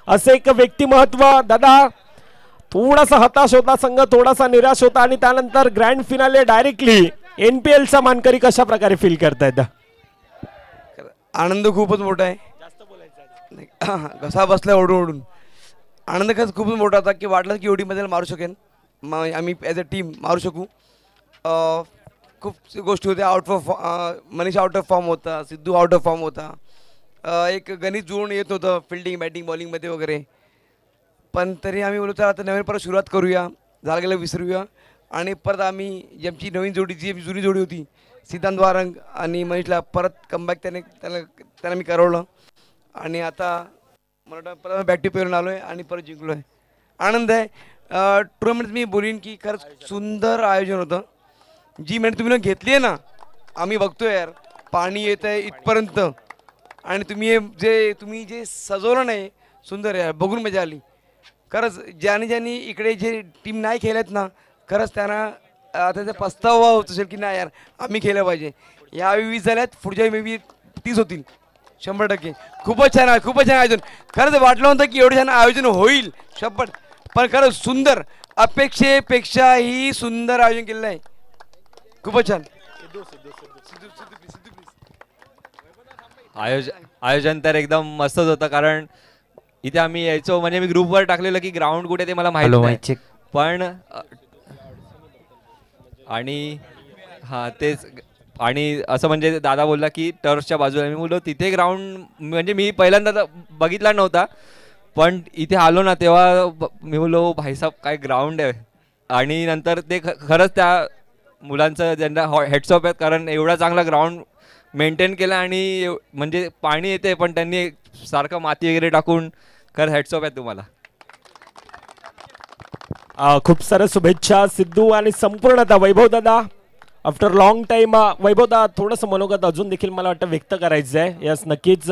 असं एक व्यक्तिमत्व. दादा थोडासा हताश होता संघ, थोडासा निराश होता आणि त्यानंतर ग्रँड फिनाले डायरेक्टली NPL चा मानकरी कशा प्रकारे फील करतायत? आनंद खूपच मोठा आहे. कसा बसला ओढून ओढून. आनंद खरंच खूपच मोठा होता की वाटलं की एवढी मध्ये मारू शकेन, आम्ही ॲज अ टीम मारू शकू. खूप गोष्टी होत्या. मनीष आउट ऑफ फॉर्म होता, सिद्धू आउट ऑफ फॉर्म होता, एक गणित जुळून येत होतं फिल्डिंग बॅटिंग बॉलिंगमध्ये वगैरे. पण तरी आम्ही बोलतो आता नवीन परत सुरुवात करूया, झालं गेलं विसरूया आणि परत आमची नवीन जोडी जी जुनी जोडी होती सिद्धांत वारंग आणि मनीषला परत कमबॅक त्यांना मी करवलं आणि आता मला वाटतं परत बॅक टू पेरून आलो आहे आणि परत जिंकलो आहे. आनंद आहे. टुर्नामेंट मी बोलीन की खरंच सुंदर आयोजन होतं. जी मेहनत तुम्ही घेतली आहे ना, आम्ही बघतोय यार, पाणी येत आहे इथपर्यंत आणि तुम्ही जे सजवलं नाही सुंदर यार, बघून मजा आली खरंच. ज्यांनी इकडे जे टीम नाही खेळत ना, खरंच त्यांना त्याचा पस्तावा होत असेल की नाही यार आम्ही खेळलं पाहिजे. या 20 झाल्यात, पुढच्या मे बी 30 होतील 100%. खूपच छान आयोजन. खरंच वाटलं होतं की एवढं छान आयोजन होईल 100%, पण खरंच सुंदर, अपेक्षेपेक्षाही सुंदर आयोजन केलेलं आहे. खूपच छान आयोजन तर एकदम मस्तच होतं. कारण इथे आम्ही यायचो, म्हणजे मी ग्रुपवर टाकलेलं की ग्राउंड कुठे ते मला माहिती नाही, पण आणि हां तेच, आणि असं म्हणजे दादा बोलला की टर्फच्या बाजूला, मी बोललो तिथे ग्राउंड, म्हणजे मी पहिल्यांदा बघितला नव्हता, पण इथे आलो ना तेव्हा मी बोललो भाईसाहेब काय ग्राउंड आहे. आणि नंतर ते खरंच त्या मुलांचं ज्यांना हेड्स ऑफ आहेत, कारण एवढा चांगला ग्राउंड मेंटेन केला आणि म्हणजे पाणी येते पण त्यांनी सारखं माती वगैरे टाकून, खरं हेड्स ऑफ आहेत तुम्हाला. खूप साऱ्या शुभेच्छा सिद्धू आणि संपूर्णतः वैभव दादा. आफ्टर लॉंग टाइम वैभव दादा थोडंसं मनोगत अजून देखील मला वाटतं व्यक्त करायचं आहे. यस नक्कीच.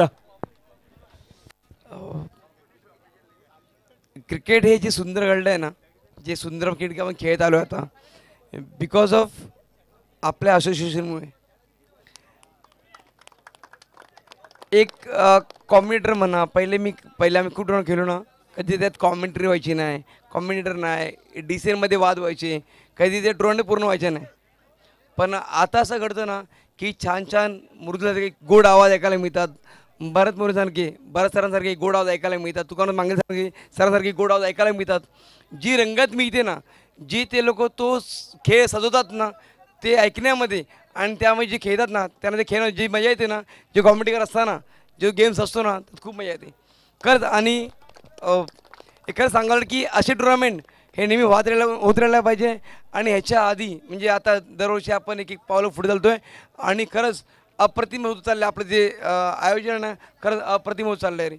क्रिकेट हे जे सुंदर घडलं आहे ना, जे सुंदर क्रिकेट आपण खेळत आलो आता, बिकॉज ऑफ आपल्या असोसिएशनमुळे. एक कॉमेंटेटर म्हणा, पहिले आम्ही खूप रन खेळलो ना, कधी त्यात कॉमेंट्री व्हायची नाही, कॉमेंटेटर नाही, डिसिजनमध्ये वाद व्हायचे, कधी ते टुर्नामेंट पूर्ण व्हायचे नाही. पण आता असं घडतं ना की छान छान मृदुलासारखे गोड आवाज ऐकायला मिळतात. भरत सरांसारखे गोड आवाज ऐकायला मिळतात. तुकाराम मांगेसारखे सरांसारखे गोड आवाज ऐकायला मिळतात. जी रंगत मिळते ना, जी ते लोक तो खेळ सजवतात ना, ते ऐकण्यामध्ये आणि त्यामुळे जे खेळतात ना त्यांना ते खेळणं जी मजा येते ना, जे कॉमेंटेटर असताना जो गेम्स असतो ना, त्यात खूप मजा येते खरंच. आणि खरं सांगाल की असे टुर्नामेंट हे नेहमी होत राहायला पाहिजे. आणि ह्याच्या आधी म्हणजे आता दरवर्षी आपण एक पावलं पुढे चालतो आहे आणि खरंच अप्रतिम होत चाललं आहे. आपलं जे आयोजन आहे खरंच अप्रतिम होत चाललं आहे रे.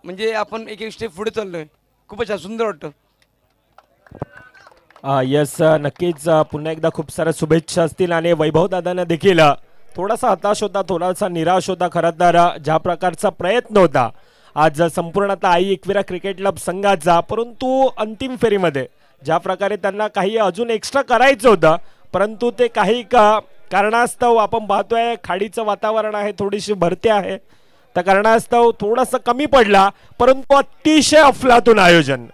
म्हणजे आपण एक स्टेप पुढे चाललो आहे. खूपच सुंदर वाटतं. यस नक्कीच. पुन्हा एकदा खूप साऱ्या शुभेच्छा असतील. आणि वैभव दादांना देखील थोडासा हताश होता, थोडासा निराश होता खरं तर, ज्या प्रकारचा प्रयत्न होता आज संपूर्णतः आई एकविरा क्रिकेट क्लब संघाचा, परंतु अंतिम फेरीमध्ये ज्या प्रकारे त्यांना काही अजून एक्स्ट्रा करायचं होतं, परंतु ते काही कारणास्तव आपण पाहतोय खाडीचं वातावरण आहे, थोडीशी भरती आहे, त्या कारणास्तव थोडंसं कमी पडला. परंतु अतिशय अफलातून आयोजन.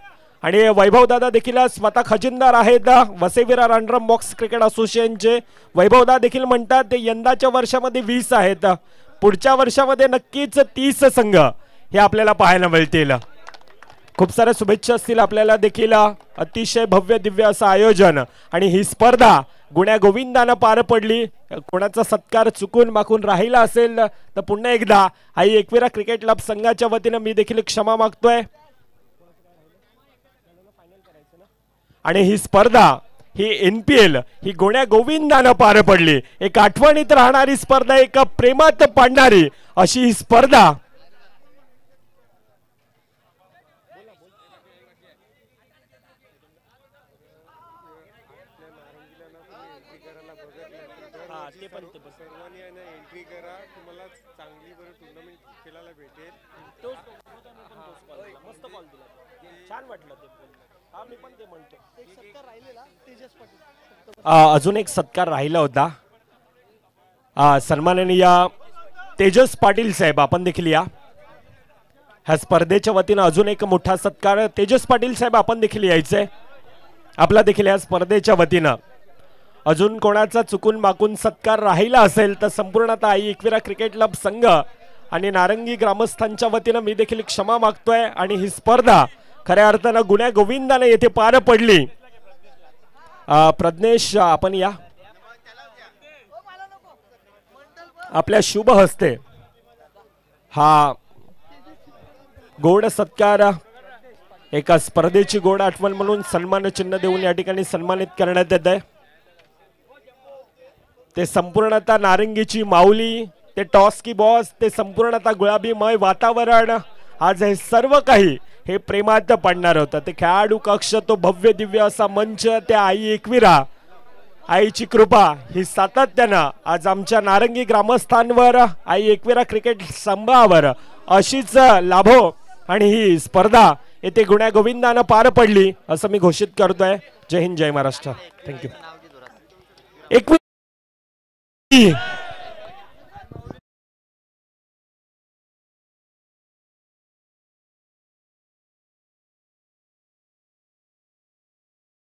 आणि वैभव दादा देखील स्वतः खजिनदार आहेत वसईविरार रँडम बॉक्स क्रिकेट असोसिएशनचे. वैभव दादा देखील म्हणतात ते यंदाच्या वर्षामध्ये 20 आहेत, पुढच्या वर्षामध्ये नक्कीच 30 संघ हे आपल्याला पाहायला मिळतील. खूप साऱ्या शुभेच्छा असतील आपल्याला देखील. अतिशय भव्य दिव्य असं आयोजन आणि ही स्पर्धा गुण्या गोविंदानं पार पडली. कोणाचा सत्कार चुकून माकून राहिला असेल तर पुन्हा एकदा आई एकविरा क्रिकेट क्लब संघाच्या वतीनं मी देखील क्षमा मागतोय. आणि ही स्पर्धा ही NPL ही गुण्या गोविंदानं पार पडली. एक आठवणीत राहणारी स्पर्धा, एक प्रेमात पाडणारी अशी ही स्पर्धा. अजून एक सत्कार राहिला होता. सन्माननीय तेजस पाटील साहेब आपण देखील या. ह्या स्पर्धेच्या वतीनं अजून एक मोठा सत्कार. तेजस पाटील साहेब आपण देखील यायचंय आपला देखील या स्पर्धेच्या वतीनं. अजून कोणाचा चुकून माकून सत्कार राहिला असेल तर संपूर्णतः आई एकविरा क्रिकेट क्लब संघ आणि नारंगी ग्रामस्थांच्या वतीनं मी देखील क्षमा मागतोय. आणि ही स्पर्धा खऱ्या अर्थानं गुण्या गोविंदाने येथे पार पडली. प्रज्ञेश आपण या. आपल्या शुभ हस्ते हा गोड सत्कार एका स्पर्धेची गोड आठवण म्हणून सन्मान चिन्ह देऊन या ठिकाणी सन्मानित करण्यात येत आहे. ते संपूर्णतः नारंगीची माऊली, ते टॉस की बॉस, ते संपूर्णतः गुलाबीमय वातावरण, आज हे सर्व काही हे प्रेमात पडणार होतं. ते खेळाडू कक्ष, तो भव्य दिव्य असा मंच, त्या आई एकविरा, आईची कृपा ही सातत्यानं आज आमच्या नारंगी ग्रामस्थांवर, आई एकविरा क्रिकेट संघावर अशीच लाभो आणि ही स्पर्धा येथे गुण्यागोविंदानं पार पडली असं मी घोषित करतोय. जय हिंद, जय महाराष्ट्र. थँक्यू.